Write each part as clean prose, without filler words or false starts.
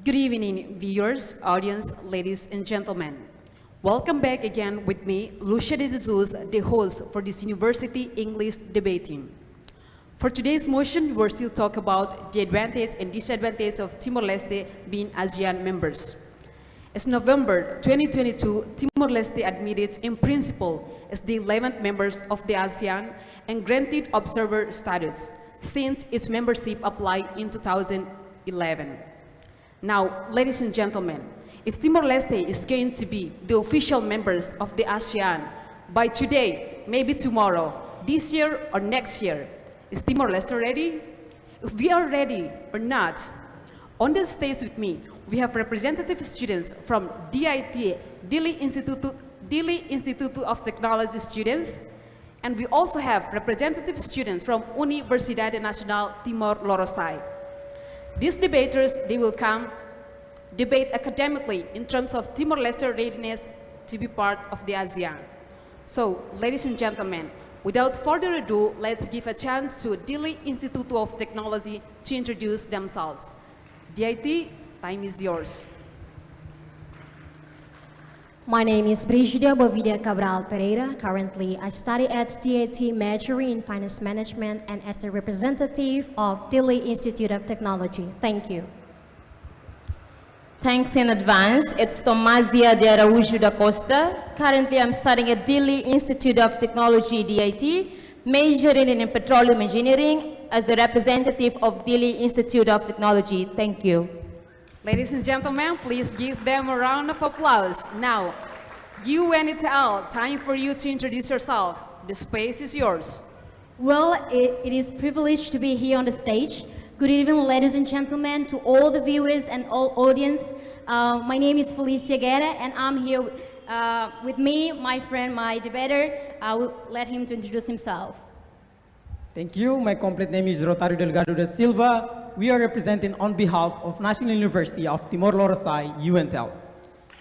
Good evening, viewers, audience, ladies and gentlemen. Welcome back again with me, Lucia de Jesus, the host for this University English debate team. For today's motion, we will still talk about the advantage and disadvantage of Timor-Leste being ASEAN members. As November 2022, Timor-Leste admitted in principle as the 11th members of the ASEAN and granted observer status since its membership applied in 2011. Now, ladies and gentlemen, if Timor-Leste is going to be the official members of the ASEAN by today, maybe tomorrow, this year or next year, is Timor-Leste ready? If we are ready or not, on the stage with me, we have representative students from DIT, Dili Institute of Technology students, and we also have representative students from Universidade Nacional Timor-Leste. These debaters, they will come debate academically in terms of Timor-Leste readiness to be part of the ASEAN. So, ladies and gentlemen, without further ado, let's give a chance to Dili Institute of Technology to introduce themselves. DIT, time is yours. My name is Brigida Bovida Cabral Pereira. Currently, I study at DIT majoring in Finance Management and as the representative of Dili Institute of Technology. Thank you. Thanks in advance. It's Tomazia de Araújo da Costa. Currently, I'm studying at Dili Institute of Technology, DIT, majoring in Petroleum Engineering as the representative of Dili Institute of Technology. Thank you. Ladies and gentlemen, please give them a round of applause. Now, UNITL, time for you to introduce yourself. The space is yours. Well, it is a privilege to be here on the stage. Good evening, ladies and gentlemen, to all the viewers and all audience. My name is Felicia Guerra, and I'm here with me, my friend, my debater. I will let him to introduce himself. Thank you. My complete name is Rotario Delgado da Silva. We are representing on behalf of National University of Timor-Leste, UNTL.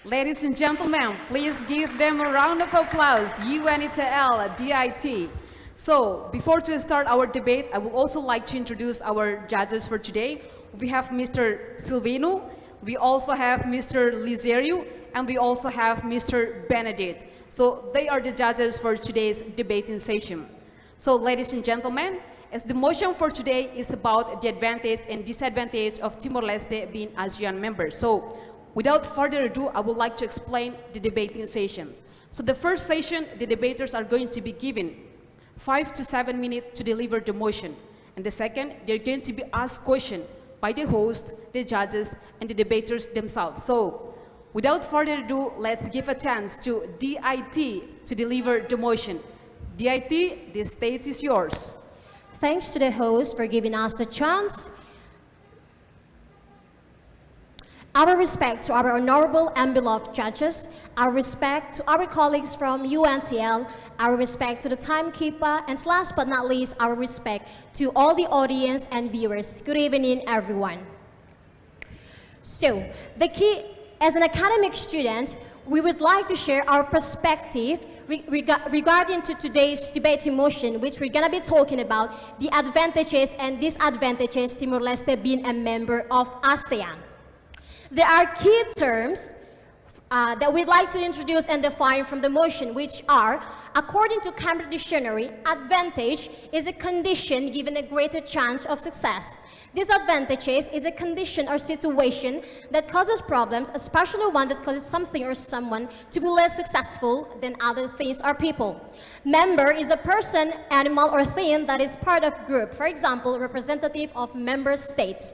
Ladies and gentlemen, please give them a round of applause. UNITL, DIT. So, before to start our debate, I would also like to introduce our judges for today. We have Mr. Silvino, we also have Mr. Lizerio, and we also have Mr. Benedict. So, they are the judges for today's debating session. So, ladies and gentlemen, as the motion for today is about the advantage and disadvantage of Timor-Leste being ASEAN members. So, without further ado, I would like to explain the debating sessions. So, the first session, the debaters are going to be given 5 to 7 minutes to deliver the motion. And the second, they're going to be asked questions by the host, the judges, and the debaters themselves. So, without further ado, let's give a chance to DIT to deliver the motion. DIT, the stage is yours. Thanks to the host for giving us the chance. Our respect to our honorable and beloved judges, our respect to our colleagues from UNTL, our respect to the timekeeper, and last but not least, our respect to all the audience and viewers. Good evening, everyone. So, the key, as an academic student, we would like to share our perspective regarding to today's debate motion, which we're going to be talking about the advantages and disadvantages Timor-Leste being a member of ASEAN. There are key terms that we'd like to introduce and define from the motion, which are, according to Cambridge Dictionary, advantage is a condition given a greater chance of success. Disadvantages is a condition or situation that causes problems, especially one that causes something or someone to be less successful than other things or people. Member is a person, animal, or thing that is part of group. For example, representative of member states.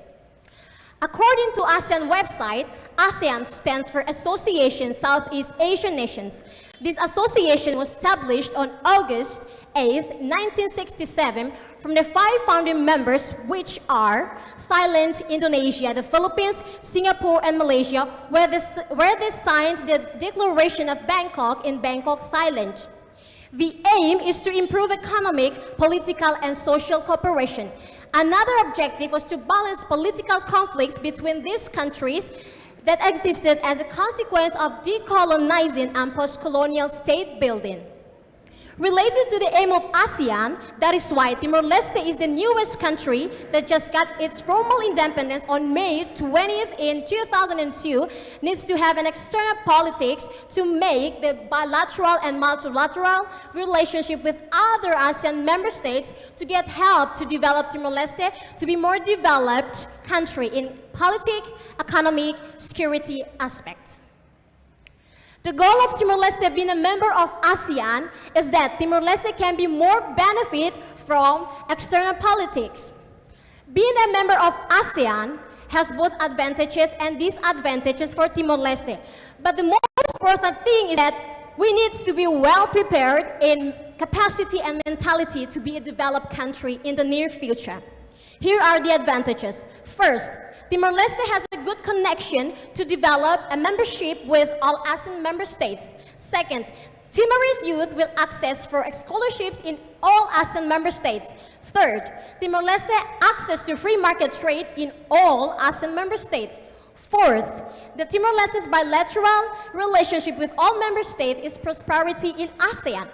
According to ASEAN website, ASEAN stands for Association Southeast Asian Nations. This association was established on August 8, 1967 from the 5 founding members, which are Thailand, Indonesia, the Philippines, Singapore, and Malaysia, where they signed the Declaration of Bangkok in Bangkok, Thailand. The aim is to improve economic, political, and social cooperation. Another objective was to balance political conflicts between these countries that existed as a consequence of decolonizing and post-colonial state building. Related to the aim of ASEAN, that is why Timor-Leste is the newest country that just got its formal independence on May 20th in 2002, needs to have an external politics to make the bilateral and multilateral relationship with other ASEAN member states to get help to develop Timor-Leste to be more developed country in politics, economic, security aspects. The goal of Timor-Leste being a member of ASEAN is that Timor-Leste can be more benefit from external politics. Being a member of ASEAN has both advantages and disadvantages for Timor-Leste. But the most important thing is that we need to be well prepared in capacity and mentality to be a developed country in the near future. Here are the advantages. First, Timor-Leste has a good connection to develop a membership with all ASEAN member states. Second, Timorese youth will access for scholarships in all ASEAN member states. Third, Timor-Leste access to free market trade in all ASEAN member states. Fourth, the Timor-Leste's bilateral relationship with all member states is prosperity in ASEAN.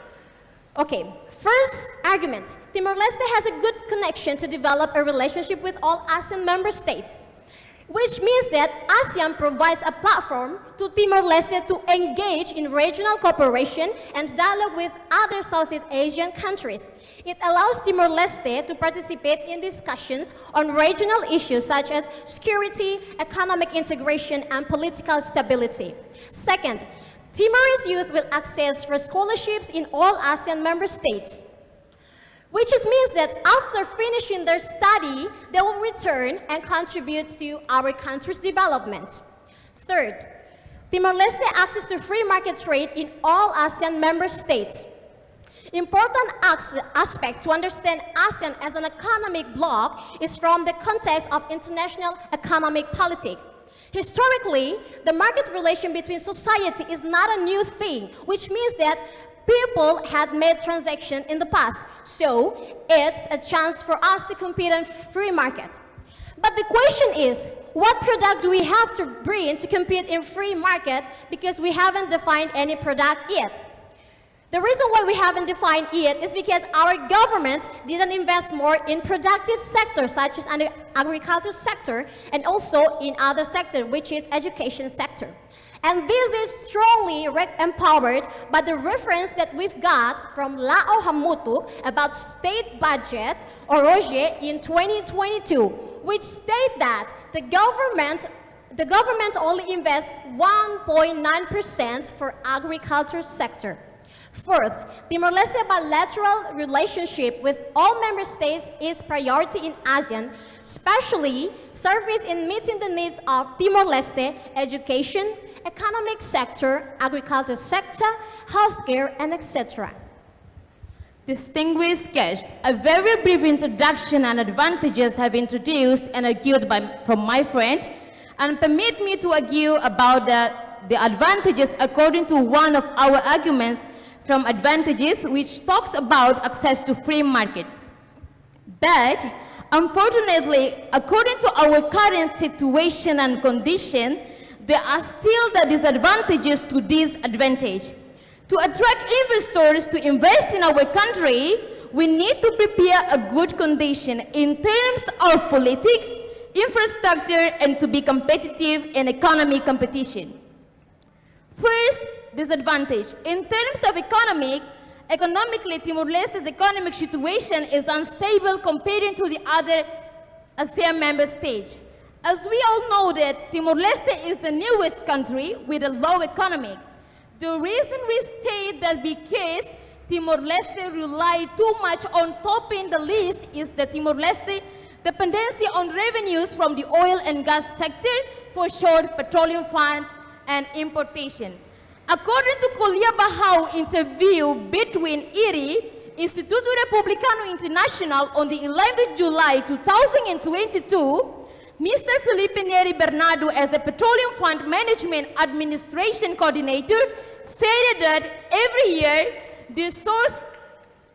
Okay, first argument, Timor-Leste has a good connection to develop a relationship with all ASEAN member states, which means that ASEAN provides a platform to Timor-Leste to engage in regional cooperation and dialogue with other Southeast Asian countries. It allows Timor-Leste to participate in discussions on regional issues such as security, economic integration, and political stability. Second, Timorese youth will access for scholarships in all ASEAN member states, which means that after finishing their study, they will return and contribute to our country's development. Third, Timor-Leste access to free market trade in all ASEAN member states. Important aspect to understand ASEAN as an economic bloc is from the context of international economic politics. Historically, the market relation between society is not a new thing, which means that people had made transactions in the past, so it's a chance for us to compete in free market. But the question is, what product do we have to bring to compete in free market, because we haven't defined any product yet? The reason why we haven't defined it is because our government didn't invest more in productive sectors such as the agriculture sector and also in other sector, which is education sector. And this is strongly empowered by the reference that we've got from Lao Hamutuk about state budget, or Roger, in 2022, which state that the government only invests 1.9% for agriculture sector. Fourth, Timor-Leste bilateral relationship with all member states is priority in ASEAN, especially service in meeting the needs of Timor-Leste, education, economic sector, agriculture sector, healthcare, and etc. Distinguished guests, a very brief introduction and advantages have been introduced and argued from my friend, and permit me to argue about the advantages according to one of our arguments from advantages, which talks about access to free market. But unfortunately, according to our current situation and condition, there are still the disadvantages to this advantage. To attract investors to invest in our country, we need to prepare a good condition in terms of politics, infrastructure, and to be competitive in economic competition. First, disadvantage. In terms of economically, Timor-Leste's economic situation is unstable compared to the other ASEAN member states. As we all know that Timor-Leste is the newest country with a low economy. The reason we state that because Timor-Leste rely too much on topping the list is the Timor-Leste dependency on revenues from the oil and gas sector for short petroleum fund and importation. According to Kuliah Bahau interview between IRI, Instituto Republicano International on the 11th July 2022, Mr. Felipe Neri Bernardo, as a Petroleum Fund Management Administration Coordinator, stated that every year the source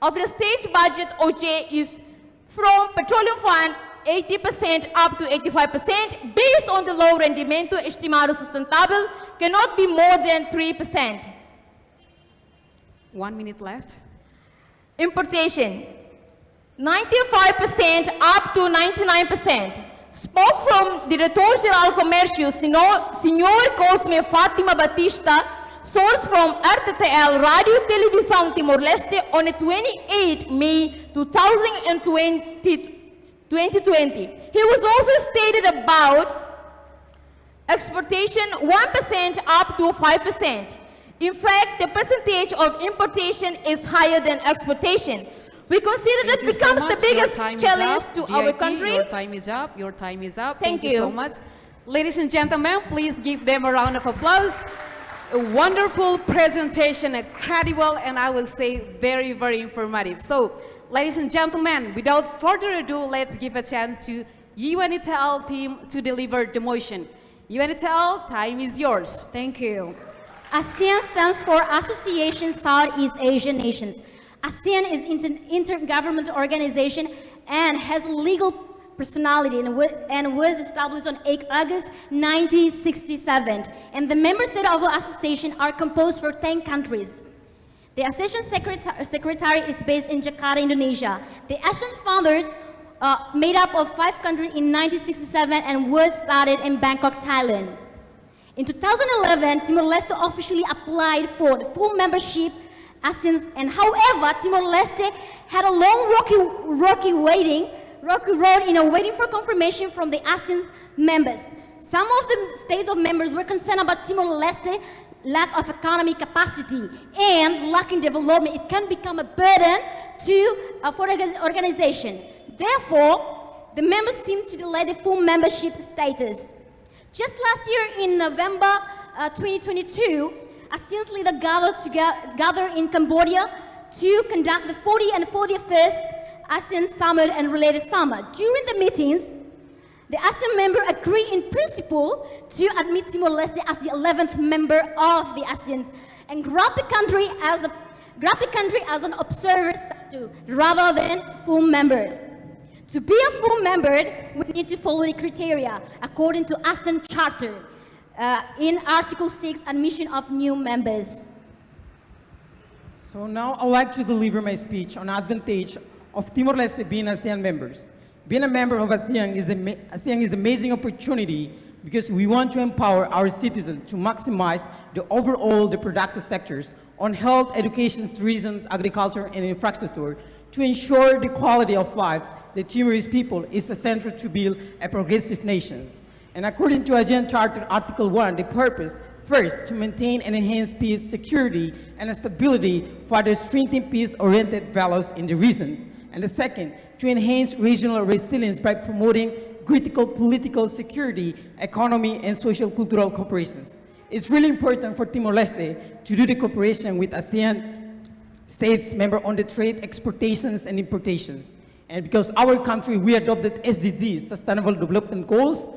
of the state budget OJ is from Petroleum Fund 80% up to 85% based on the low rendimiento estimado sustentable cannot be more than 3%. 1 minute left. Importation, 95% up to 99%. Spoke from Diretor-Geral Comércio, Senhor Cosme Fátima Batista, source from RTTL Radio Televisão Timor-Leste on the 28 May 2020. He was also stated about exportation 1% up to 5%. In fact, the percentage of importation is higher than exportation. We consider that becomes the biggest challenge to our country. Your time is up. Your time is up. Thank you you so much. Ladies and gentlemen, please give them a round of applause. A wonderful presentation, a credible, and I will say very, very informative. So, ladies and gentlemen, without further ado, let's give a chance to UNITEL team to deliver the motion. UNITEL, time is yours. Thank you. ASEAN stands for Association Southeast Asian Nations. ASEAN is an intergovernmental organization and has legal personality and was established on 8 August 1967. And the member states of the association are composed for 10 countries. The association secretary is based in Jakarta, Indonesia. The ASEAN founders made up of 5 countries in 1967 and was started in Bangkok, Thailand. In 2011, Timor-Leste officially applied for the full membership ASEAN, and however, Timor-Leste had a long rocky road waiting for confirmation from the ASEAN members. Some of the state of members were concerned about Timor-Leste lack of economic capacity and lacking development. It can become a burden for the organization. Therefore, the members seem to delay the full membership status. Just last year in November 2022, ASEAN's leaders gathered in Cambodia to conduct the 40th and 41st ASEAN Summit and related summit. During the meetings, the ASEAN members agreed in principle to admit Timor-Leste as the 11th member of the ASEAN and grab the country as an observer rather than full member. To be a full member, we need to follow the criteria according to ASEAN Charter in Article 6, admission of new members. So now I'd like to deliver my speech on the advantage of Timor-Leste being ASEAN members. Being a member of ASEAN is an amazing opportunity because we want to empower our citizens to maximize the productive sectors on health, education, tourism, agriculture, and infrastructure to ensure the quality of life the Timorese people is essential to build a progressive nation. And according to ASEAN Charter Article 1, the purpose, first, to maintain and enhance peace, security, and stability for the strengthening peace-oriented values in the regions. And the second, to enhance regional resilience by promoting critical political security, economy, and social cultural cooperations. It's really important for Timor-Leste to do the cooperation with ASEAN states member on the trade, exportations, and importations. And because our country, we adopted SDGs, Sustainable Development Goals,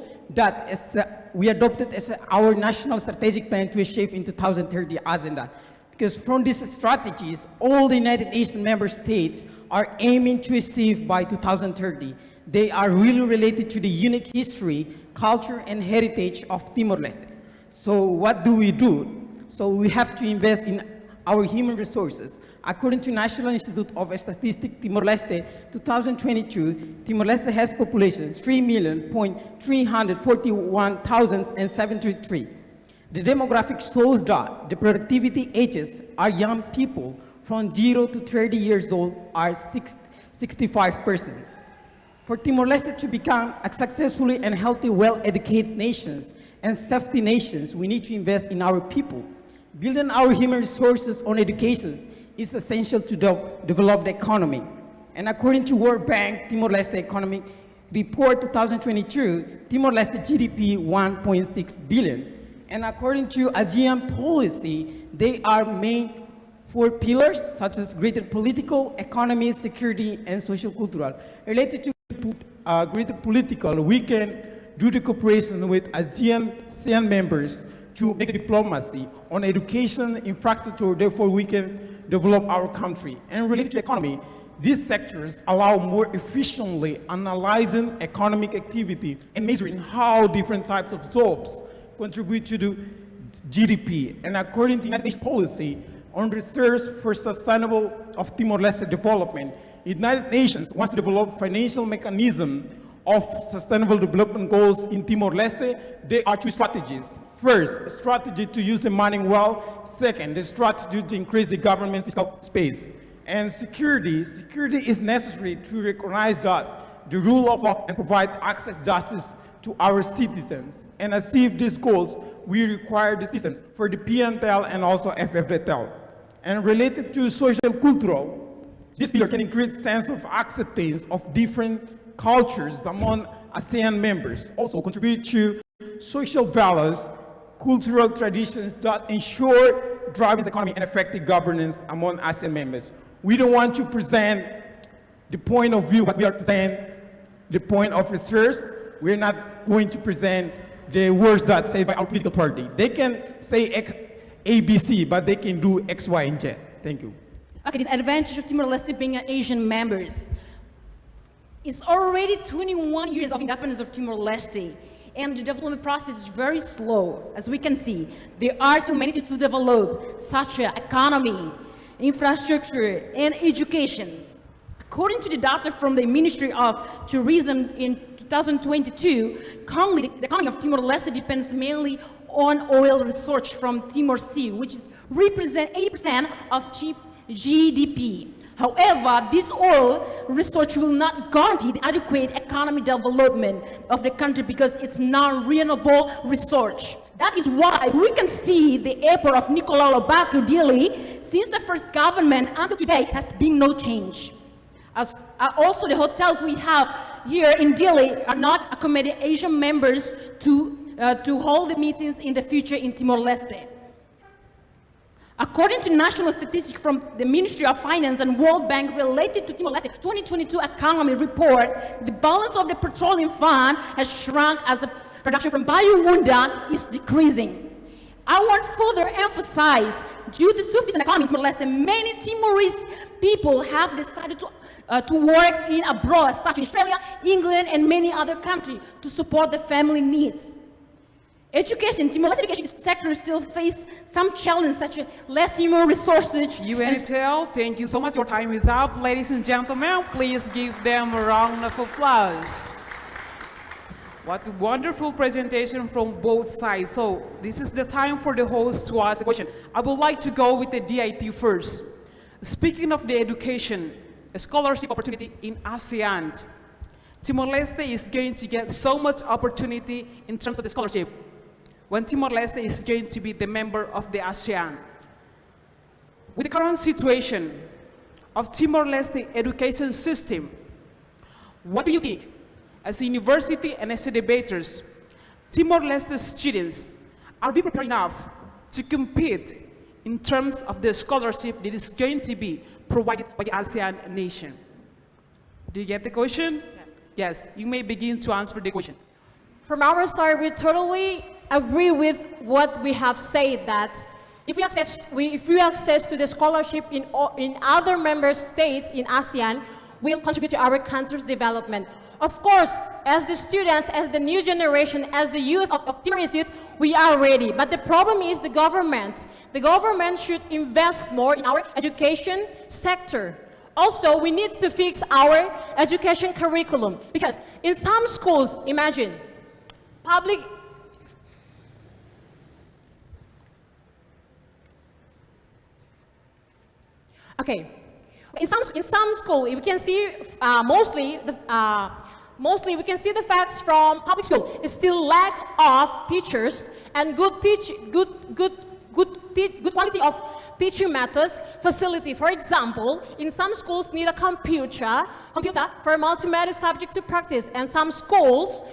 we adopted as our national strategic plan to achieve in 2030 agenda. Because from these strategies, all the United Nations member states are aiming to achieve by 2030. They are really related to the unique history, culture, and heritage of Timor-Leste. So what do? So we have to invest in our human resources. According to National Institute of Statistics Timor-Leste 2022, Timor-Leste has population 3,341,073. The demographic shows that the productivity ages are young people from 0 to 30 years old are 65%. For Timor-Leste to become a successfully and healthy, well-educated nations and safety nations, we need to invest in our people. Building our human resources on education is essential to develop the economy. And according to World Bank Timor-Leste Economic Report 2022, Timor-Leste GDP 1.6 billion. And according to ASEAN policy, they are main 4 pillars such as greater political, economy, security, and social cultural. Related to greater political, we can do the cooperation with ASEAN members to make diplomacy on education, infrastructure, therefore we can develop our country. And related to economy, these sectors allow more efficiently analyzing economic activity and measuring how different types of jobs contribute to the GDP. And according to United Nations policy, on research for sustainable of Timor-Leste development. United Nations wants to develop financial mechanism of sustainable development goals in Timor-Leste. There are two strategies. First, a strategy to use the money well. Second, the strategy to increase the government fiscal space. And security is necessary to recognize that the rule of law and provide access justice to our citizens. And achieve these goals, we require the systems for the PNTEL and also FFDTEL. And related to social cultural, this pillar can increase sense of acceptance of different cultures among ASEAN members, also contribute to social values, cultural traditions that ensure driving the economy and effective governance among ASEAN members. We don't want to present the point of view, but we are presenting the point of research. We're not going to present the words that said by our political party. They can say A, B, C, but they can do X, Y, and Z. Thank you. Okay, this advantage of Timor-Leste being an Asian members. It's already 21 years of independence of Timor-Leste, and the development process is very slow, as we can see. There are still many things to develop, such as economy, infrastructure, and education. According to the data from the Ministry of Tourism in 2022, currently the economy of Timor-Leste depends mainly on oil resource from Timor Sea, which represents 80% of GDP. However, this oil resource will not guarantee the adequate economic development of the country because it's non-renewable resource. That is why we can see the airport of Nicolau Lobaku, Dili, since the first government until today has been no change. Also, the hotels we have here in Dili are not accommodating Asian members to hold the meetings in the future in Timor-Leste. According to national statistics from the Ministry of Finance and World Bank related to Timor-Leste 2022 economy report, the balance of the petroleum fund has shrunk as the production from Bayu Munda is decreasing. I want further emphasize, due to sufficient economy in Timor-Leste, many Timorese people have decided to work in abroad, such as Australia, England, and many other countries to support the family needs. Education, Timor-Leste education sector still face some challenges such as less human resources. UNTL, thank you so much. Your time is up. Ladies and gentlemen, please give them a round of applause. What a wonderful presentation from both sides. So this is the time for the host to ask a question. I would like to go with the DIT first. Speaking of the education, a scholarship opportunity in ASEAN, Timor-Leste is going to get so much opportunity in terms of the scholarship when Timor-Leste is going to be the member of the ASEAN. With the current situation of Timor-Leste education system, what do you think, as a university and as a debaters, Timor-Leste students, are we prepared enough to compete in terms of the scholarship that is going to be provided by the ASEAN nation? Do you get the question? Yes, you may begin to answer the question. From our side, we totally agree with what we have said, that if we access to the scholarship in other member states in ASEAN, will contribute to our country's development. Of course, as the students, as the new generation, as the youth of Timorese youth, we are ready. But the problem is the government. The government should invest more in our education sector. Also, we need to fix our education curriculum, because in some schools, imagine, in some school, we can see mostly we can see the facts from public school. It's still lack of teachers and good quality of teaching methods, facility. For example, in some schools need a computer for multimedia subject to practice, and some schools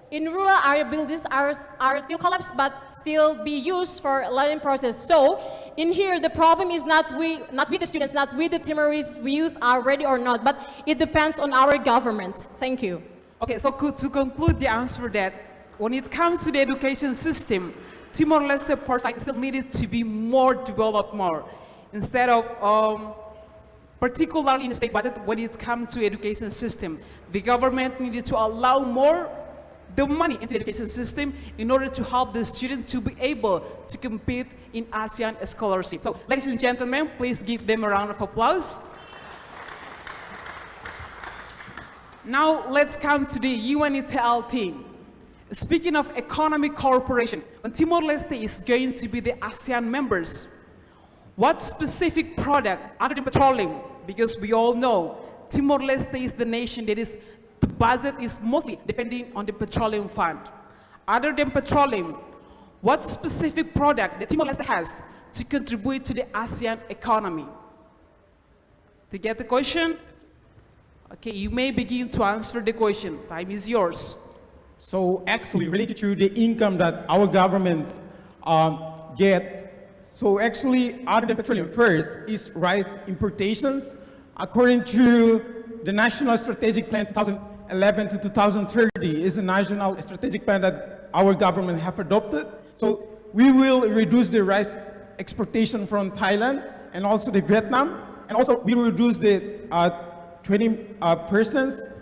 in rural area buildings are still collapsed but still be used for learning process. So in here, the problem is not with the students, not with the Timorese youth are ready or not, but it depends on our government. Thank you. Okay, so to conclude the answer, that when it comes to the education system, Timor-Leste part side still needed to be more developed more, instead of particularly in the state budget when it comes to education system. The government needed to allow more the money into the education system in order to help the students to be able to compete in ASEAN scholarship. So, ladies and gentlemen, please give them a round of applause. Now, let's come to the UNITL team. Speaking of economic cooperation, when Timor-Leste is going to be the ASEAN members, what specific product, other than petroleum, because we all know Timor-Leste is the nation that is, the budget is mostly depending on the petroleum fund. Other than petroleum, what specific product that Timor-Leste has to contribute to the ASEAN economy? To get the question? Okay, you may begin to answer the question. Time is yours. So actually, related to the income that our governments get, so actually, other than petroleum, first is rice importations. According to the National Strategic Plan 2011 to 2030, is a national strategic plan that our government have adopted. So we will reduce the rice exportation from Thailand and also the Vietnam, and also we will reduce the 20%.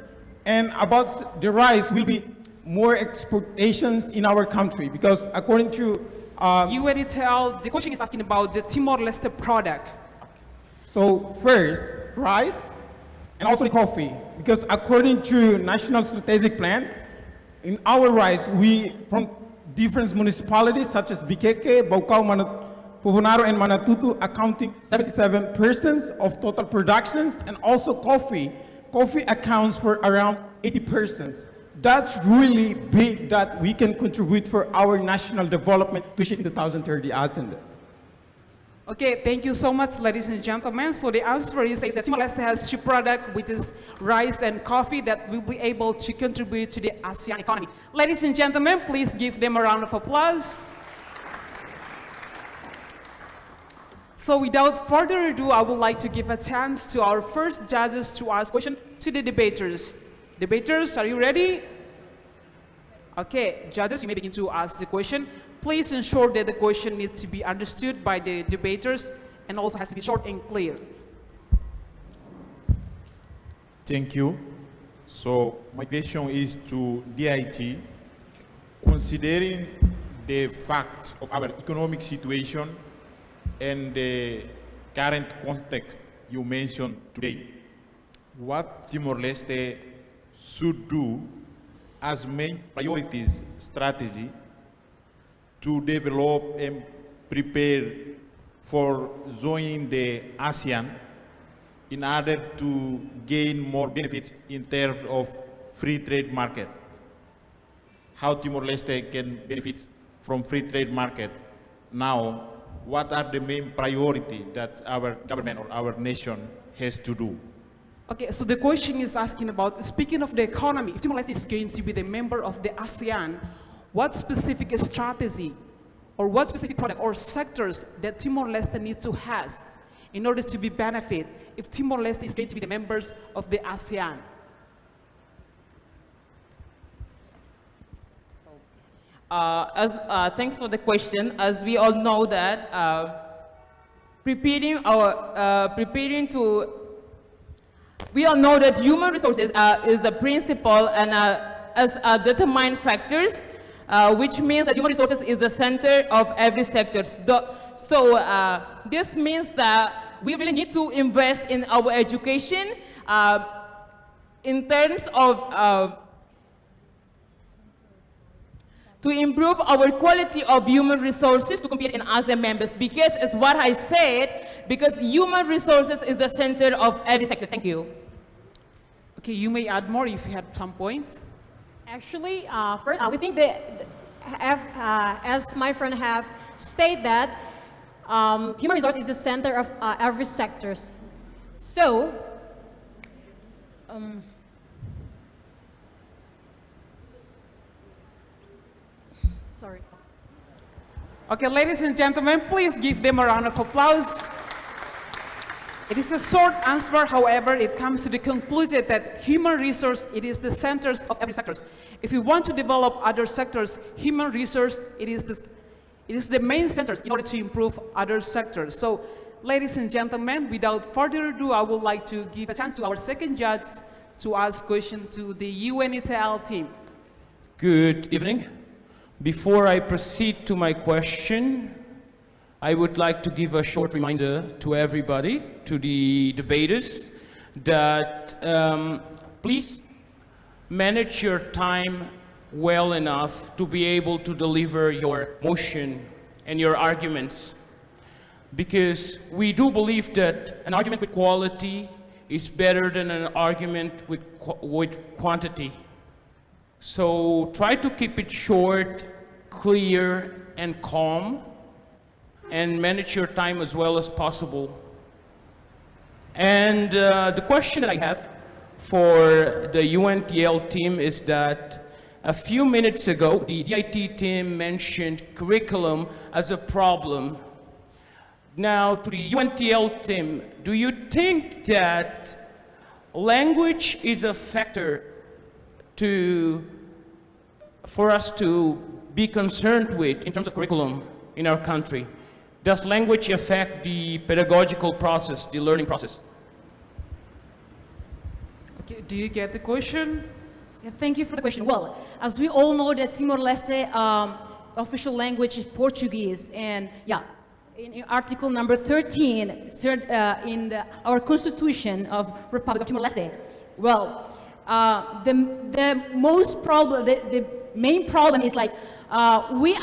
And about the rice, will be more exportations in our country, because according to UNITL, the question is asking about the Timor-Leste product. so first rice and also the coffee, because according to National Strategic Plan, in our rice we from different municipalities such as Bikeke, Baucau, Puvunaro, and Manatutu, accounting 77% of total productions, and also coffee accounts for around 80%. That's really big that we can contribute for our national development to achieve 2030 agenda. Okay, thank you so much, ladies and gentlemen. So the answer is that Timor-Leste has two products, which is rice and coffee, that will be able to contribute to the ASEAN economy. Ladies and gentlemen, please give them a round of applause. So without further ado, I would like to give a chance to our first judges to ask questions to the debaters. Debaters, are you ready? Okay, judges, you may begin to ask the question. Please ensure that the question needs to be understood by the debaters and also has to be short and clear. Thank you. So my question is to DIT. Considering the fact of our economic situation and the current context you mentioned today, what Timor-Leste should do as main priorities strategy to develop and prepare for joining the ASEAN in order to gain more benefits in terms of free trade market? How Timor-Leste can benefit from free trade market now? What are the main priorities that our government or our nation has to do? Okay, so the question is asking about, speaking of the economy, if Timor-Leste is going to be the member of the ASEAN, what specific strategy or what specific product or sectors that Timor-Leste needs to have in order to be benefit if Timor-Leste is going to be the members of the ASEAN? Thanks for the question. As we all know that we all know that human resources is a principle and as determined factors, which means that human resources is the center of every sector. So this means that we really need to invest in our education in terms of to improve our quality of human resources to compete in ASEAN members, because as what I said, because human resources is the center of every sector. Thank you. Okay, you may add more if you had some point. Actually, first, we think that, as my friend have stated that, human resource is the center of every sectors. So, sorry. Okay, ladies and gentlemen, please give them a round of applause. It is a short answer, however, it comes to the conclusion that human resource, it is the centers of every sector. If we want to develop other sectors, human resource, it is the main centers in order to improve other sectors. So, ladies and gentlemen, without further ado, I would like to give a chance to our second judge to ask questions to the UNITL team. Good evening. Before I proceed to my question, I would like to give a short reminder to everybody, to the debaters, that please manage your time well enough to be able to deliver your motion and your arguments. Because we do believe that an argument with quality is better than an argument with quantity. So try to keep it short, clear, and calm, and manage your time as well as possible. And the question that I have for the UNTL team is that a few minutes ago, the DIT team mentioned curriculum as a problem. Now, to the UNTL team, do you think that language is a factor for us to be concerned with in terms of curriculum in our country? Does language affect the pedagogical process, the learning process? Okay, do you get the question? Yeah, thank you for the question. Well, as we all know that Timor-Leste official language is Portuguese, and yeah, in article number 13 in our constitution of Republic of Timor-Leste, well, the main problem is like we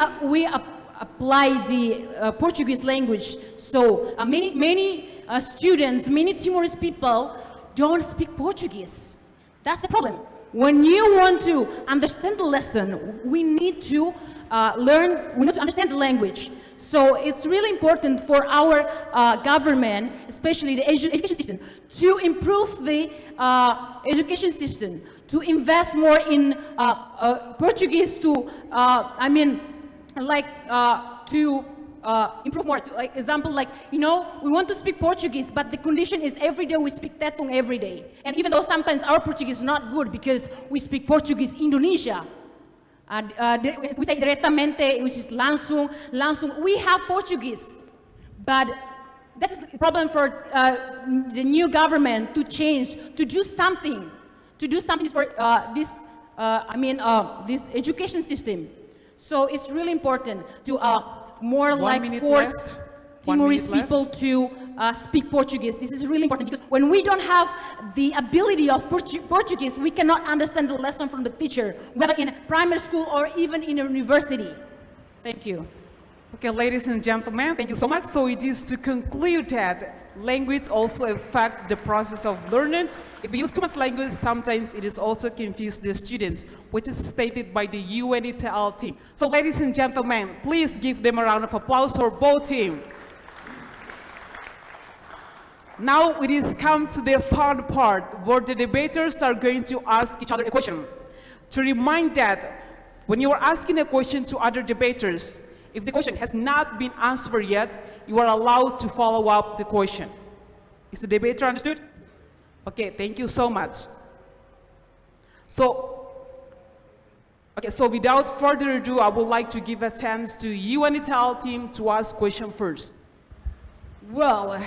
apply the Portuguese language, so many students, many Timorese people don't speak Portuguese. That's the problem. When you want to understand the lesson, we need to understand the language. So it's really important for our government, especially the education system, to improve the education system, to invest more in Portuguese, to improve more. Like example, like, you know, we want to speak Portuguese, but the condition is every day we speak Tetong every day. And even though sometimes our Portuguese is not good because we speak Portuguese Indonesia. We say diretamente, which is langsung. We have Portuguese, but that is a problem for the new government to change, to do something for this education system. So it's really important to more like force Timorese people to speak Portuguese. This is really important because when we don't have the ability of Portuguese, we cannot understand the lesson from the teacher, whether in primary school or even in a university. Thank you. Okay, ladies and gentlemen, thank you so much. So it is to conclude that language also affects the process of learning. If we use too much language, sometimes it is also confuse the students, which is stated by the UNTL team. So ladies and gentlemen, please give them a round of applause for both teams. Now it is come to the fun part where the debaters are going to ask each other a question. To remind that when you are asking a question to other debaters, if the question has not been answered yet, you are allowed to follow up the question. Is the debater understood? Okay, thank you so much. So without further ado, I would like to give a chance to UNTL team to ask question first. Well,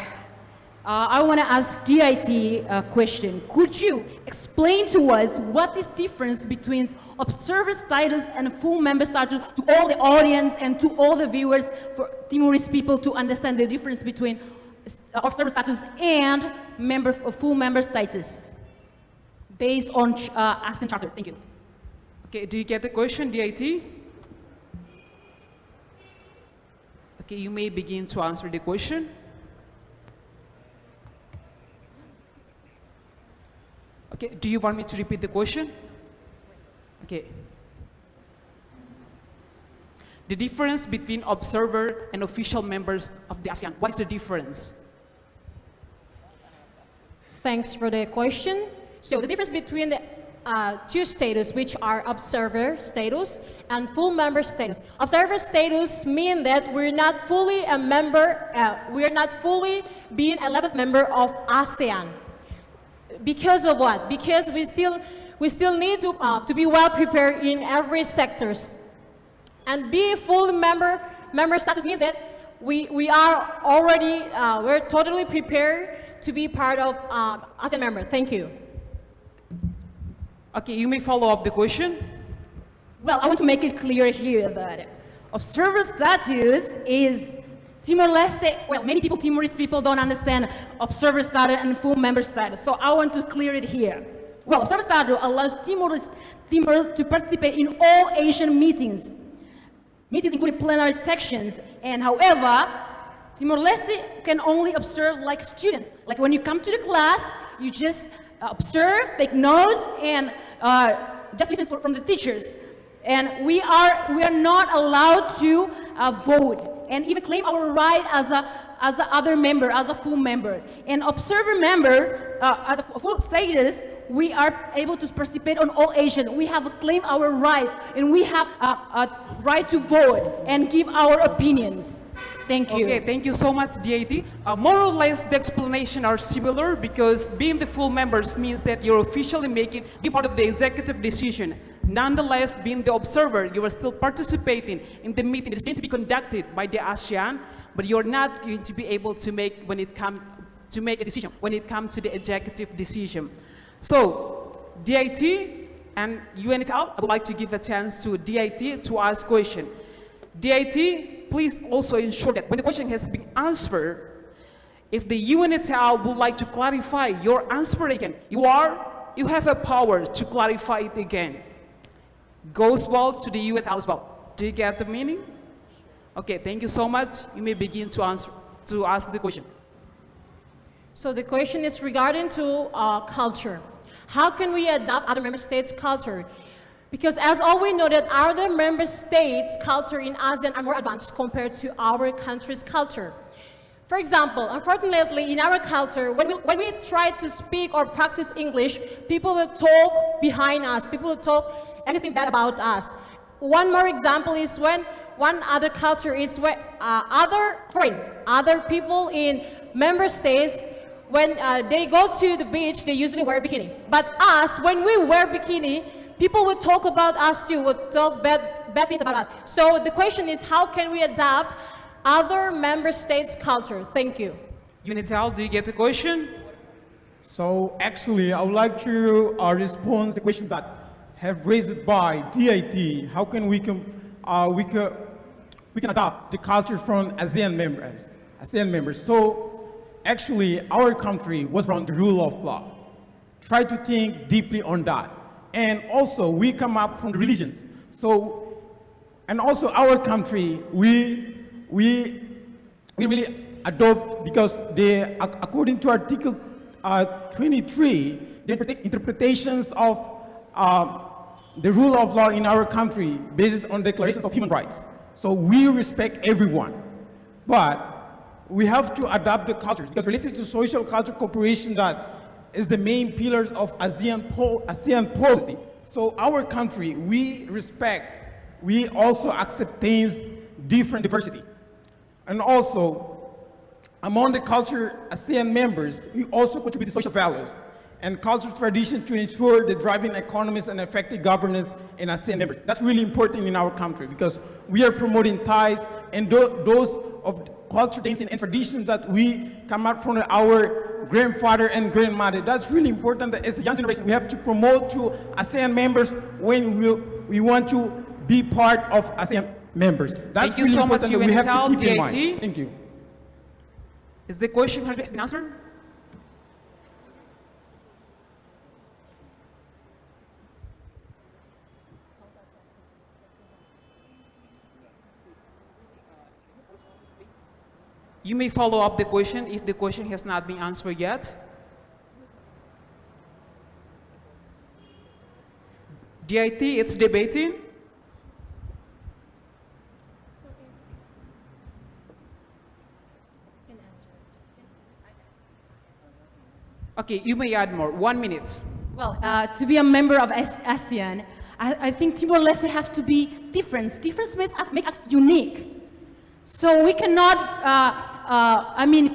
I want to ask DIT a question. Could you explain to us what is the difference between observer status and full member status to all the audience and to all the viewers, for Timorese people to understand the difference between observer status and full member status based on ASEAN Charter? Thank you. Okay, do you get the question, DIT? Okay, you may begin to answer the question. Okay, do you want me to repeat the question? Okay. The difference between observer and official members of the ASEAN, what is the difference? Thanks for the question. So the difference between the two status, which are observer status and full member status. Observer status mean that we're not fully a member, we're not fully being 11th member of ASEAN. Because of what? Because we still need to be well prepared in every sectors. And be full member status means that we are already, we're totally prepared to be part of ASEAN member. Thank you. Okay, you may follow up the question. Well, I want to make it clear here that observer status is Timor-Leste. Well, many people, Timorese people, don't understand observer status and full member status. So I want to clear it here. Well, observer status allows Timor to participate in all Asian meetings including plenary sections. And however, Timor-Leste can only observe like students. Like when you come to the class, you just observe, take notes, and just listen from the teachers. And we are not allowed to vote and even claim our right as a other member, as a full member. And observer member, as a full status, we are able to participate on all Asian. We have claimed our rights, and we have a right to vote and give our opinions. Thank you. Okay, thank you so much, DIT. More or less, the explanation are similar because being the full members means that you're officially be part of the executive decision. Nonetheless, being the observer, you are still participating in the meeting. It's going to be conducted by the ASEAN, but you're not going to be able to make a decision when it comes to the executive decision. So, DIT and UNITAL, I would like to give a chance to DIT to ask question. DIT, please also ensure that when the question has been answered, if the UNITAL would like to clarify your answer again, you have a power to clarify it again. Goes well to the UNITAL as well. Do you get the meaning? Okay, thank you so much. You may begin to ask the question. So the question is regarding to culture. How can we adopt other member states' culture? Because as all we know that other member states' culture in ASEAN are more advanced compared to our country's culture. For example, unfortunately, in our culture, when we try to speak or practice English, people will talk behind us. People will talk anything bad about us. One more example is when one other culture is where other people in member states, when they go to the beach, they usually wear bikini. But us, when we wear bikini, people would talk about us too, would talk bad things about us. So the question is, how can we adapt other member states' culture? Thank you. UNITAL, do you get the question? So actually, I would like to respond to the question that have raised by DIT. How can we can adopt the culture from ASEAN members? So actually, our country was around the rule of law. Try to think deeply on that. And also, we come up from the religions. So, and also our country, we really adopt because they, according to Article 23, the interpretations of the rule of law in our country based on declarations of human rights. So we respect everyone, but we have to adapt the culture because related to social culture cooperation that is the main pillars of ASEAN policy. So our country, we also accept things, different diversity. And also, among the culture ASEAN members, we also contribute to social values and cultural tradition to ensure the driving economies and effective governance in ASEAN members. That's really important in our country because we are promoting ties and those of culture things and traditions that we come out from our grandfather and grandmother. That's really important that as a young generation, we have to promote to ASEAN members when we want to be part of ASEAN members. That's Thank you really so much, important that we have to keep in mind. DIT. Thank you. Is the question has been answered? You may follow up the question if the question has not been answered yet. DIT, it's debating. Okay, you may add more. 1 minute. Well, to be a member of ASEAN, I think Timor-Leste have to be different. Difference make us unique. So we cannot,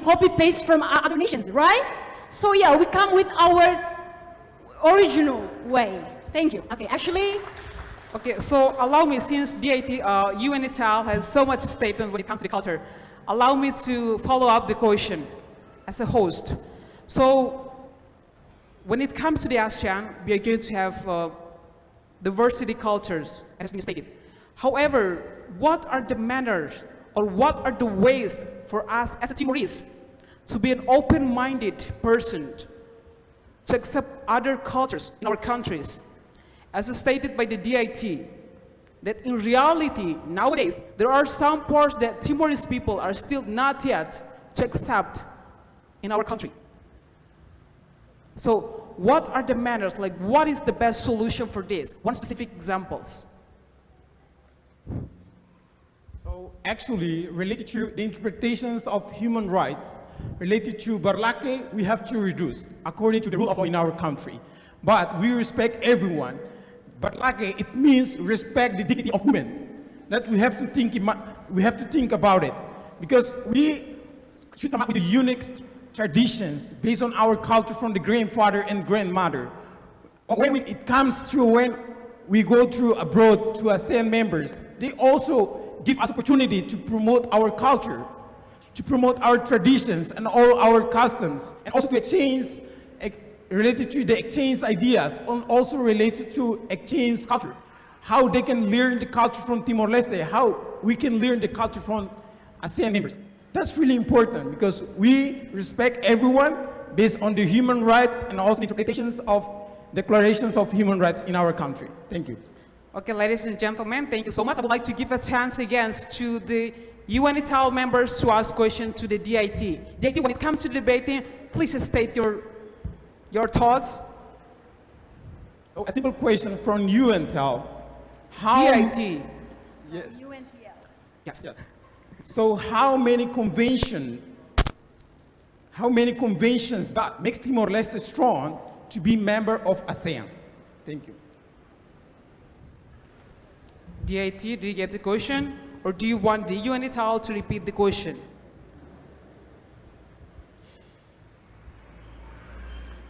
copy-paste from other nations, right? So yeah, we come with our original way. Thank you. Okay, actually. Okay, so allow me, since DIT, UNITAL has so much statement when it comes to the culture, allow me to follow up the question as a host. So when it comes to the ASEAN, we are going to have diversity cultures, as has been stated. However, what are the manners or what are the ways for us as a Timorese to be an open-minded person, to accept other cultures in our countries? As stated by the DIT, that in reality, nowadays, there are some parts that Timorese people are still not yet to accept in our country. So what are the manners, like what is the best solution for this? One specific examples. So actually, related to the interpretations of human rights, related to Barlake, we have to reduce, according to the rule of law in our country. But we respect everyone. Barlake, it means respect the dignity of women. That we have to think about it. Because we should come up with unique traditions based on our culture from the grandfather and grandmother. When it comes to when we go through abroad to ASEAN members, they also give us opportunity to promote our culture, to promote our traditions and all our customs, and also to exchange, related to the exchange ideas, and also related to exchange culture. How they can learn the culture from Timor-Leste, how we can learn the culture from ASEAN members. That's really important because we respect everyone based on the human rights and also the interpretations of declarations of human rights in our country. Thank you. Okay, ladies and gentlemen, thank you so much. I would like to give a chance again to the UNITAL members to ask questions to the DIT. DIT, when it comes to debating, please state your thoughts. So a simple question from UNTAL. DIT. Yes. UNTL. Yes. Yes. So how many conventions that makes Timor-Leste strong to be member of ASEAN? Thank you. DIT, do you get the question? Or do you want the UNITAL to repeat the question?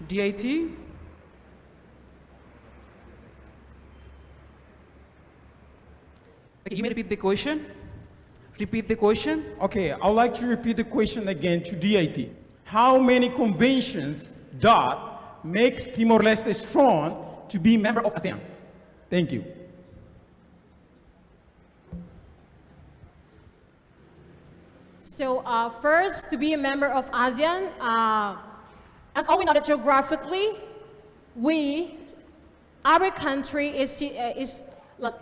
DIT? Okay, you may repeat the question. Repeat the question. Okay, I would like to repeat the question again to DIT. How many conventions that makes Timor-Leste strong to be member of ASEAN? Thank you. So first, to be a member of ASEAN, as all we know that geographically, our country is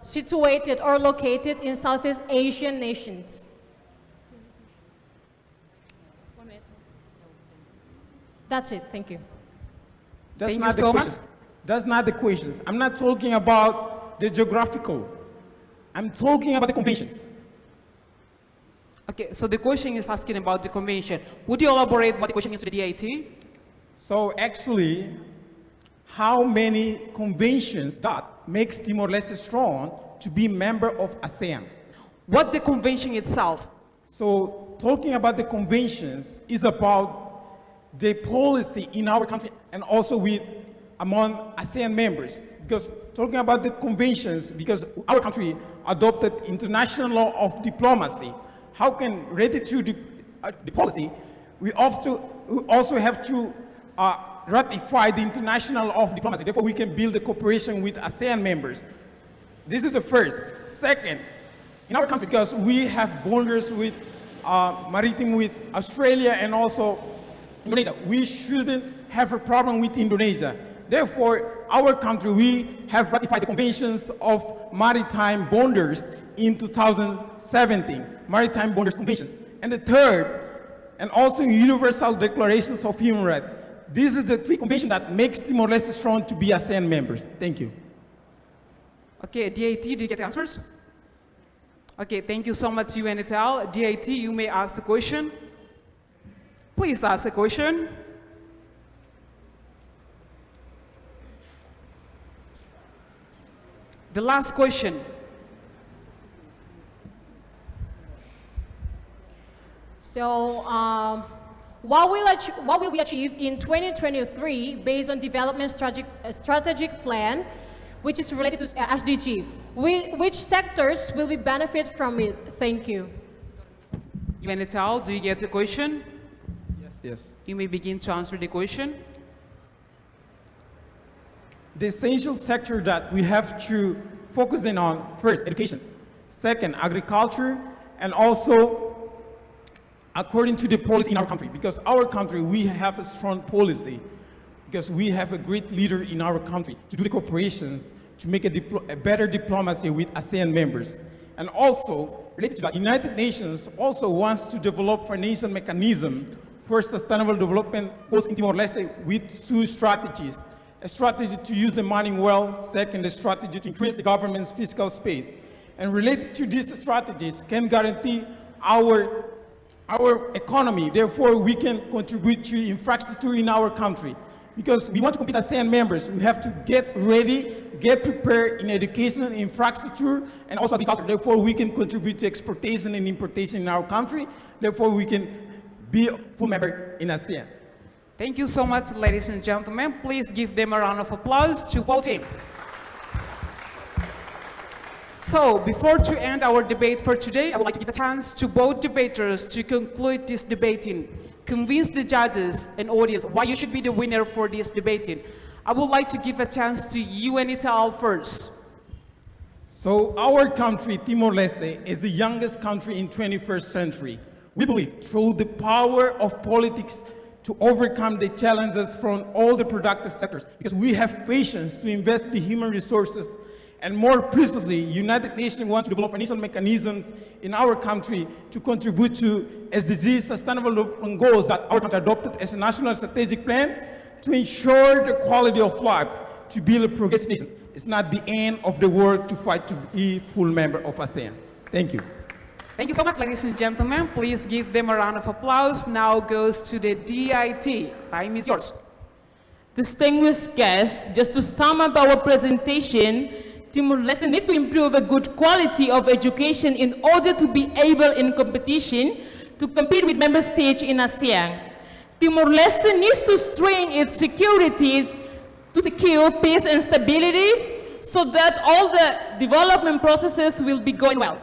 situated or located in Southeast Asian nations. That's it, thank you. That's Thank not you the so question. much. That's not the questions. I'm not talking about the geographical. I'm talking about the conventions. Okay, so the question is asking about the convention. Would you elaborate what the question means to the DIT? So actually, how many conventions that makes Timor-Leste strong to be member of ASEAN? What the convention itself? So talking about the conventions is about the policy in our country and also among ASEAN members. Because talking about the conventions, because our country adopted international law of diplomacy, how can, related to the policy, we also have to ratify the international law of diplomacy. Therefore, we can build a cooperation with ASEAN members. This is the first. Second, in our country, because we have borders with maritime with Australia and also Indonesia, we shouldn't have a problem with Indonesia. Therefore, our country, we have ratified the conventions of maritime borders in 2017, Maritime Borders Conventions. And the third, and also Universal Declarations of Human Rights. This is the three conventions that makes Timor-Leste strong to be ASEAN members. Thank you. Okay, DIT, do you get answers? Okay, thank you so much, UNITAL. DIT, you may ask the question. Please ask the question. The last question. So what will we achieve in 2023 based on development strategic plan, which is related to SDG? Which sectors will we benefit from it? Thank you. UNITAL, do you get the question? Yes. You may begin to answer the question. the essential sector that we have to focus in on, first, education. Second, agriculture, and also according to the policy in our country. Because our country, we have a strong policy, because we have a great leader in our country to do the cooperations, to make a better diplomacy with ASEAN members. And also, related to that, United Nations also wants to develop financial mechanism for sustainable development goals in Timor-Leste with two strategies. A strategy to use the money well, second, a strategy to increase the government's fiscal space. And related to these strategies can guarantee our economy, therefore we can contribute to infrastructure in our country. Because we want to compete as ASEAN members, we have to get ready, get prepared in education, infrastructure, and also agriculture. Therefore, we can contribute to exportation and importation in our country. Therefore, we can be a full member in ASEAN. Thank you so much, ladies and gentlemen. Please give them a round of applause to both teams. So, before to end our debate for today, I would like to give a chance to both debaters to conclude this debating, convince the judges and audience why you should be the winner for this debating. I would like to give a chance to you, Anita, first. So, our country, Timor-Leste, is the youngest country in 21st century. We believe through the power of politics to overcome the challenges from all the productive sectors, because we have patience to invest the human resources, and more precisely, United Nations wants to develop financial mechanisms in our country to contribute to SDGs sustainable development goals that our country adopted as a national strategic plan to ensure the quality of life, to build a progressive nation. It's not the end of the world to fight to be full member of ASEAN. Thank you. Thank you so much, ladies and gentlemen. Please give them a round of applause. Now goes to the DIT. Time is yours. Distinguished guests, just to sum up our presentation, Timor-Leste needs to improve a good quality of education in order to be able in competition to compete with member states in ASEAN. Timor-Leste needs to strengthen its security to secure peace and stability so that all the development processes will be going well.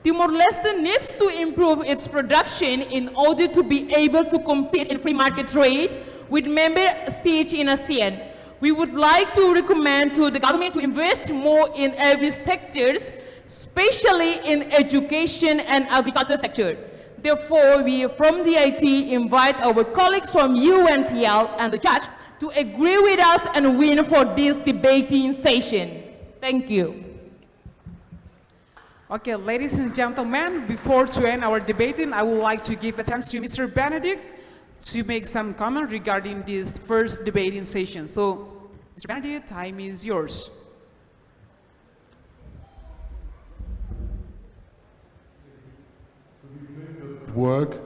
Timor-Leste needs to improve its production in order to be able to compete in free market trade with member states in ASEAN. We would like to recommend to the government to invest more in every sectors, especially in education and agriculture sector. Therefore, we from the IT invite our colleagues from UNTL and the judge to agree with us and win for this debating session. Thank you. Okay, ladies and gentlemen, before to end our debating, I would like to give a chance to Mr. Benedict to make some comment regarding this first debating session. So, Mr. Benedict, time is yours. Work.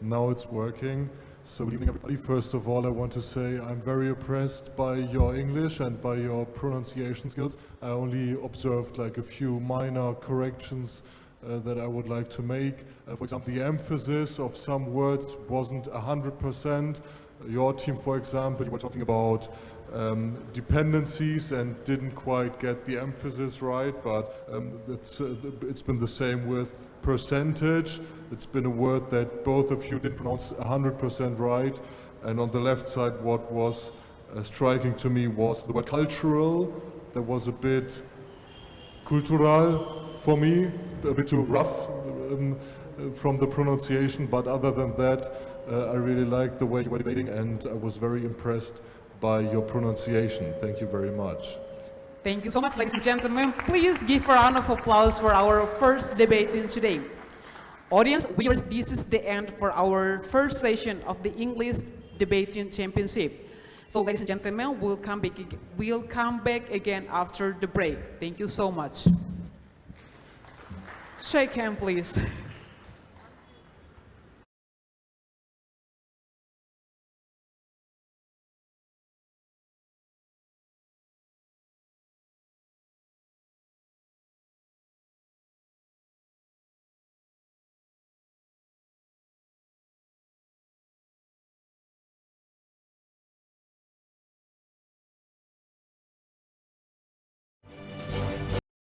Now it's working. So good evening, everybody. First of all, I want to say I'm very impressed by your English and by your pronunciation skills. I only observed like a few minor corrections that I would like to make. For example, the emphasis of some words wasn't 100%. Your team, for example, you were talking about dependencies and didn't quite get the emphasis right, but it's been the same with percentage. It's been a word that both of you didn't pronounce 100% right. And on the left side, what was striking to me was the word cultural. That was a bit cultural for me, a bit too rough from the pronunciation. But other than that, I really liked the way you were debating, and I was very impressed by your pronunciation. Thank you very much. Thank you so much, ladies and gentlemen. Please give a round of applause for our first debating today. Audience viewers, this is the end for our first session of the English Debating Championship. So, ladies and gentlemen, we'll come back again after the break. Thank you so much. Shake hand, please.